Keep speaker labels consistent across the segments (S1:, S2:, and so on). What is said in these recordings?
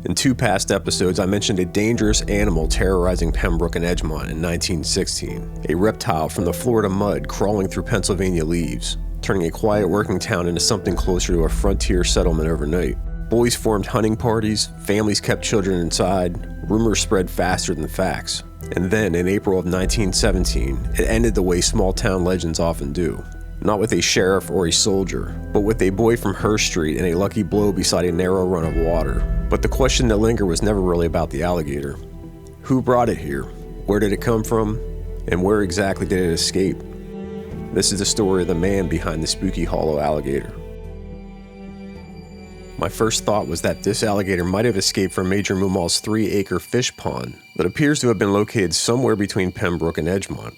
S1: In 2 past episodes, I mentioned a dangerous animal terrorizing Penbrook and Edgemont in 1916, a reptile from the Florida mud crawling through Pennsylvania leaves, turning a quiet working town into something closer to a frontier settlement overnight. Boys formed hunting parties, families kept children inside, rumors spread faster than facts. And then, in April of 1917, it ended the way small town legends often do. Not with a sheriff or a soldier, but with a boy from Herr Street and a lucky blow beside a narrow run of water. But the question that lingered was never really about the alligator. Who brought it here? Where did it come from? And where exactly did it escape? This is the story of the man behind the spooky hollow alligator. My first thought was that this alligator might have escaped from Major Mumal's 3-acre fish pond that appears to have been located somewhere between Penbrook and Edgemont.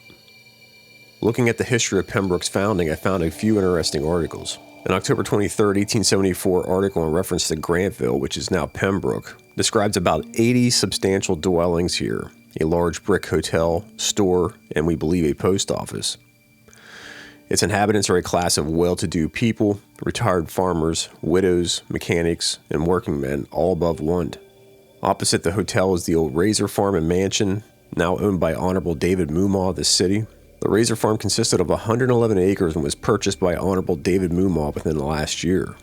S1: Looking at the history of Penbrook's founding, I found a few interesting articles. An October 23, 1874 article in reference to Grantville, which is now Penbrook, describes about 80 substantial dwellings here, a large brick hotel, store, and we believe a post office. Its inhabitants are a class of well-to-do people, retired farmers, widows, mechanics, and working men, all above one. Opposite the hotel is the old Razor Farm and Mansion, now owned by Honorable David Mumal of the city. The Razor Farm consisted of 111 acres and was purchased by Honorable David Mumal within the last year.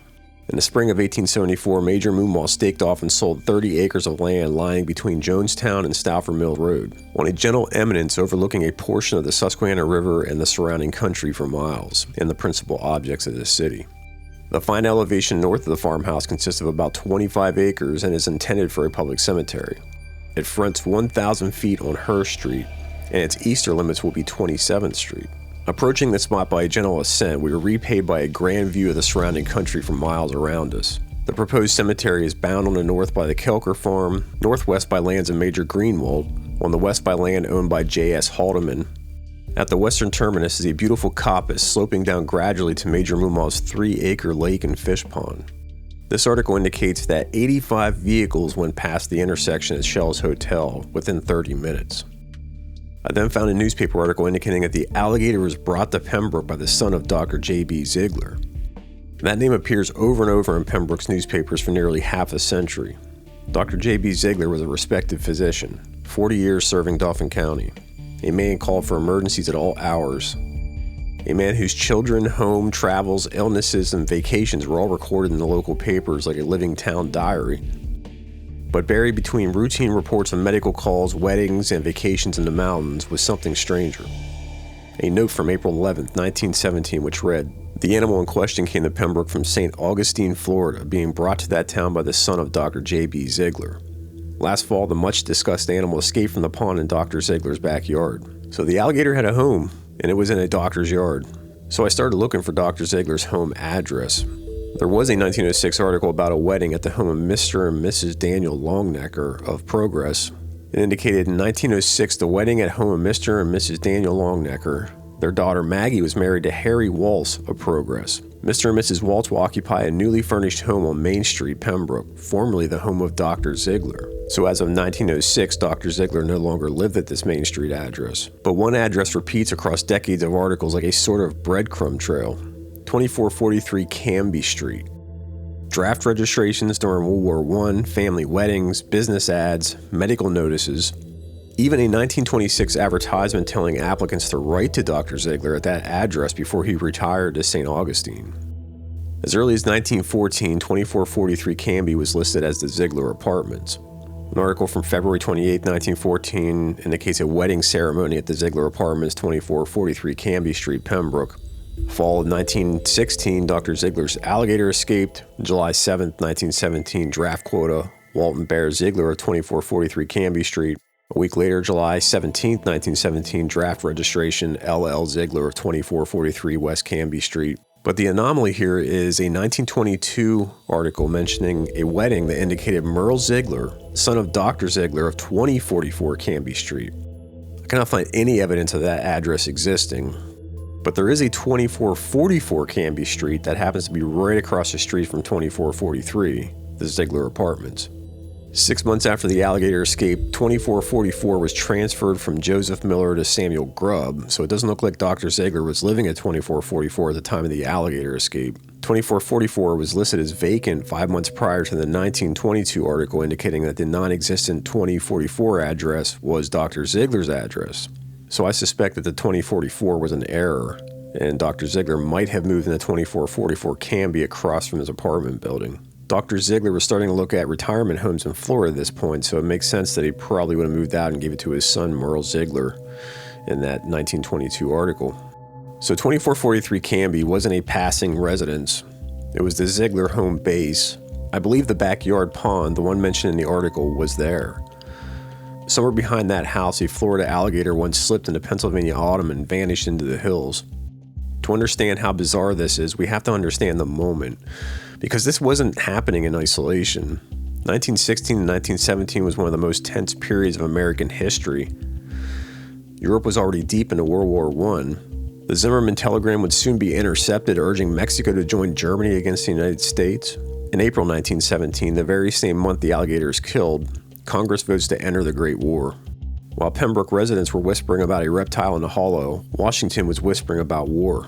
S1: In the spring of 1874, Major Mumal staked off and sold 30 acres of land lying between Jonestown and Stauffer Mill Road, on a gentle eminence overlooking a portion of the Susquehanna River and the surrounding country for miles, and the principal objects of the city. The fine elevation north of the farmhouse consists of about 25 acres and is intended for a public cemetery. It fronts 1,000 feet on Herr Street, and its eastern limits will be 27th Street. Approaching the spot by a gentle ascent, we were repaid by a grand view of the surrounding country for miles around us. The proposed cemetery is bound on the north by the Kelker Farm, northwest by lands of Major Greenwald, on the west by land owned by J.S. Haldeman. At the western terminus is a beautiful coppice sloping down gradually to Major Mumal's 3-acre lake and fish pond. This article indicates that 85 vehicles went past the intersection at Shell's Hotel within 30 minutes. I then found a newspaper article indicating that the alligator was brought to Penbrook by the son of Dr. J.B. Zeigler. That name appears over and over in Penbrook's newspapers for nearly half a century. Dr. J.B. Zeigler was a respected physician, 40 years serving Dauphin County, a man called for emergencies at all hours, a man whose children, home, travels, illnesses, and vacations were all recorded in the local papers like a living town diary. But buried between routine reports of medical calls, weddings, and vacations in the mountains was something stranger. A note from April 11, 1917, which read, "The animal in question came to Penbrook from St. Augustine, Florida, being brought to that town by the son of Dr. J.B. Zeigler. Last fall, the much-discussed animal escaped from the pond in Dr. Zeigler's backyard." So the alligator had a home, and it was in a doctor's yard. So I started looking for Dr. Zeigler's home address. There was a 1906 article about a wedding at the home of Mr. and Mrs. Daniel Longnecker of Progress. It indicated in 1906 the wedding at home of Mr. and Mrs. Daniel Longnecker. Their daughter Maggie was married to Harry Waltz of Progress. Mr. and Mrs. Waltz will occupy a newly furnished home on Main Street, Penbrook, formerly the home of Dr. Zeigler. So as of 1906, Dr. Zeigler no longer lived at this Main Street address. But one address repeats across decades of articles like a sort of breadcrumb trail. 2443 Canby Street. Draft registrations during World War I, family weddings, business ads, medical notices, even a 1926 advertisement telling applicants to write to Dr. Zeigler at that address before he retired to St. Augustine. As early as 1914, 2443 Canby was listed as the Zeigler Apartments. An article from February 28, 1914 indicates a wedding ceremony at the Zeigler Apartments, 2443 Canby Street, Penbrook. Fall of 1916, Dr. Zeigler's alligator escaped. July 7, 1917, draft quota, Walton Bear Zeigler of 2443 Canby Street. A week later, July 17, 1917, draft registration, LL Zeigler of 2443 West Canby Street. But the anomaly here is a 1922 article mentioning a wedding that indicated Merle Zeigler, son of Dr. Zeigler of 2044 Canby Street. I cannot find any evidence of that address existing. But there is a 2444 Canby Street that happens to be right across the street from 2443, the Zeigler Apartments. 6 months after the alligator escape, 2444 was transferred from Joseph Miller to Samuel Grubb, so it doesn't look like Dr. Zeigler was living at 2444 at the time of the alligator escape. 2444 was listed as vacant 5 months prior to the 1922 article indicating that the non-existent 2044 address was Dr. Zeigler's address. So I suspect that the 2044 was an error, and Dr. Zeigler might have moved into 2444 Canby across from his apartment building. Dr. Zeigler was starting to look at retirement homes in Florida at this point, so it makes sense that he probably would have moved out and gave it to his son, Merle Zeigler, in that 1922 article. So 2443 Canby wasn't a passing residence. It was the Zeigler home base. I believe the backyard pond, the one mentioned in the article, was there. Somewhere behind that house, a Florida alligator once slipped into Pennsylvania autumn and vanished into the hills. To understand how bizarre this is, we have to understand the moment, because this wasn't happening in isolation. 1916 and 1917 was one of the most tense periods of American history. Europe was already deep into World War I. The Zimmerman telegram would soon be intercepted, urging Mexico to join Germany against the United States. In April 1917, the very same month the alligator is killed, Congress votes to enter the Great War. While Penbrook residents were whispering about a reptile in the hollow, Washington was whispering about war.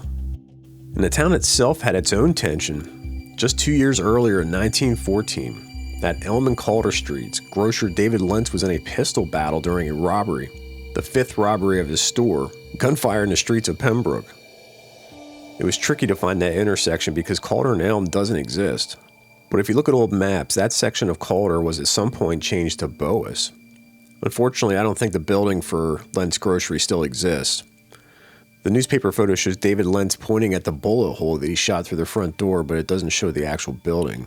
S1: And the town itself had its own tension. Just 2 years earlier in 1914, at Elm and Calder Streets, grocer David Lentz was in a pistol battle during a robbery, the 5th robbery of his store, gunfire in the streets of Penbrook. It was tricky to find that intersection because Calder and Elm doesn't exist. But if you look at old maps, that section of Calder was at some point changed to Boas. Unfortunately, I don't think the building for Lentz Grocery still exists. The newspaper photo shows David Lentz pointing at the bullet hole that he shot through the front door, but it doesn't show the actual building.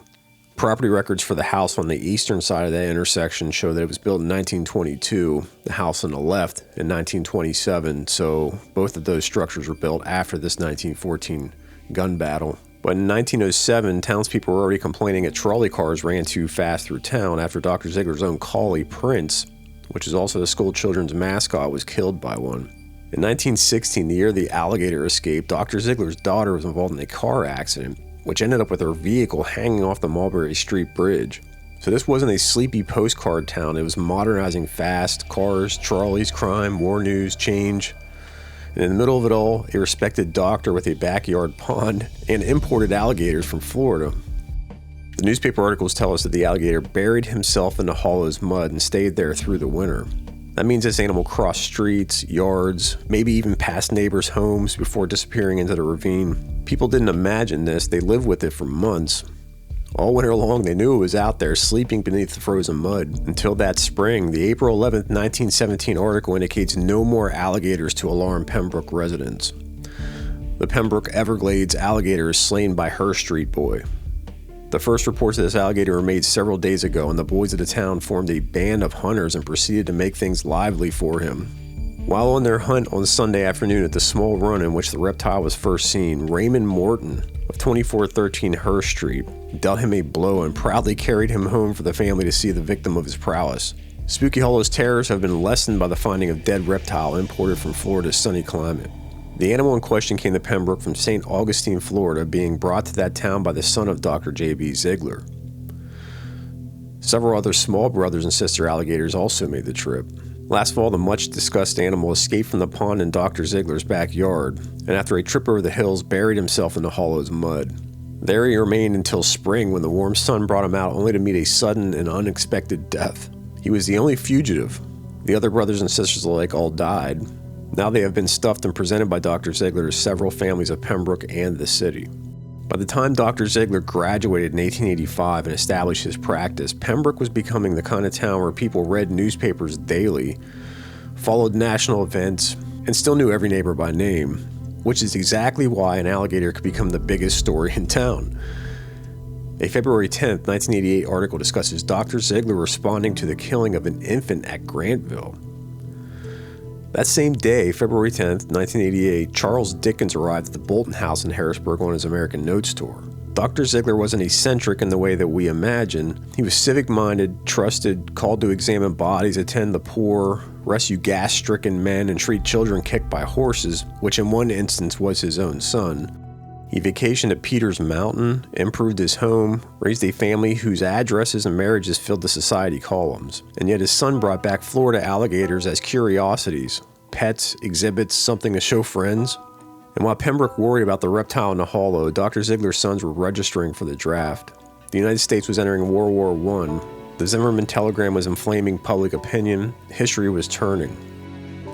S1: Property records for the house on the eastern side of that intersection show that it was built in 1922, the house on the left in 1927, so both of those structures were built after this 1914 gun battle. But in 1907, townspeople were already complaining that trolley cars ran too fast through town after Dr. Zeigler's own collie, Prince, which is also the school children's mascot, was killed by one. In 1916, the year the alligator escaped, Dr. Zeigler's daughter was involved in a car accident, which ended up with her vehicle hanging off the Mulberry Street Bridge. So this wasn't a sleepy postcard town, it was modernizing fast, cars, trolleys, crime, war news, change. And in the middle of it all, a respected doctor with a backyard pond and imported alligators from Florida. The newspaper articles tell us that the alligator buried himself in the hollow's mud and stayed there through the winter. That means this animal crossed streets, yards, maybe even past neighbors' homes before disappearing into the ravine. People didn't imagine this, they lived with it for months. All winter long, they knew it was out there sleeping beneath the frozen mud. Until that spring, the April 11, 1917 article indicates no more alligators to alarm Penbrook residents. The Penbrook Everglades alligator is slain by Herr Street boy. The first reports of this alligator were made several days ago, and the boys of the town formed a band of hunters and proceeded to make things lively for him. While on their hunt on Sunday afternoon at the small run in which the reptile was first seen, Raymond Morton of 2413 Herr Street dealt him a blow and proudly carried him home for the family to see the victim of his prowess. Spooky Hollow's terrors have been lessened by the finding of dead reptile imported from Florida's sunny climate. The animal in question came to Penbrook from St. Augustine, Florida, being brought to that town by the son of Dr. J.B. Zeigler. Several other small brothers and sister alligators also made the trip. Last fall, the much-discussed animal escaped from the pond in Dr. Zeigler's backyard, and after a trip over the hills, buried himself in the hollow's mud. There he remained until spring, when the warm sun brought him out only to meet a sudden and unexpected death. He was the only fugitive. The other brothers and sisters alike all died. Now they have been stuffed and presented by Dr. Zeigler to several families of Penbrook and the city. By the time Dr. Zeigler graduated in 1885 and established his practice, Penbrook was becoming the kind of town where people read newspapers daily, followed national events, and still knew every neighbor by name, which is exactly why an alligator could become the biggest story in town. A February 10, 1988 article discusses Dr. Zeigler responding to the killing of an infant at Grantville. That same day, February 10, 1988, Charles Dickens arrived at the Bolton House in Harrisburg on his American Notes tour. Dr. Zeigler wasn't eccentric in the way that we imagine. He was civic-minded, trusted, called to examine bodies, attend the poor, rescue gas-stricken men, and treat children kicked by horses, which in one instance was his own son. He vacationed at Peters Mountain, improved his home, raised a family whose addresses and marriages filled the society columns. And yet his son brought back Florida alligators as curiosities, pets, exhibits, something to show friends. And while Penbrook worried about the reptile in the hollow, Dr. Zeigler's sons were registering for the draft. The United States was entering World War I. The Zimmerman telegram was inflaming public opinion. History was turning.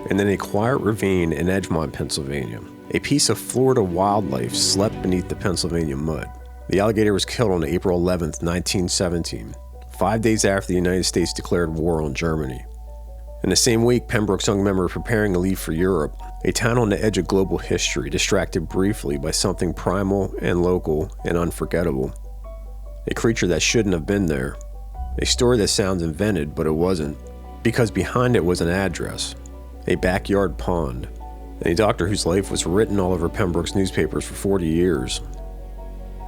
S1: And in a quiet ravine in Edgemont, Pennsylvania, a piece of Florida wildlife slept beneath the Pennsylvania mud. The alligator was killed on April 11, 1917, 5 days after the United States declared war on Germany. In the same week, Penbrook's young men were preparing to leave for Europe, a town on the edge of global history, distracted briefly by something primal and local and unforgettable. A creature that shouldn't have been there. A story that sounds invented, but it wasn't, because behind it was an address, a backyard pond, and a doctor whose life was written all over Penbrook's newspapers for 40 years.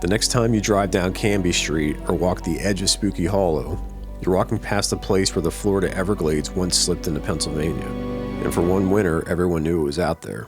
S1: The next time you drive down Canby Street or walk the edge of Spooky Hollow, you're walking past the place where the Florida Everglades once slipped into Pennsylvania. And for one winter, everyone knew it was out there.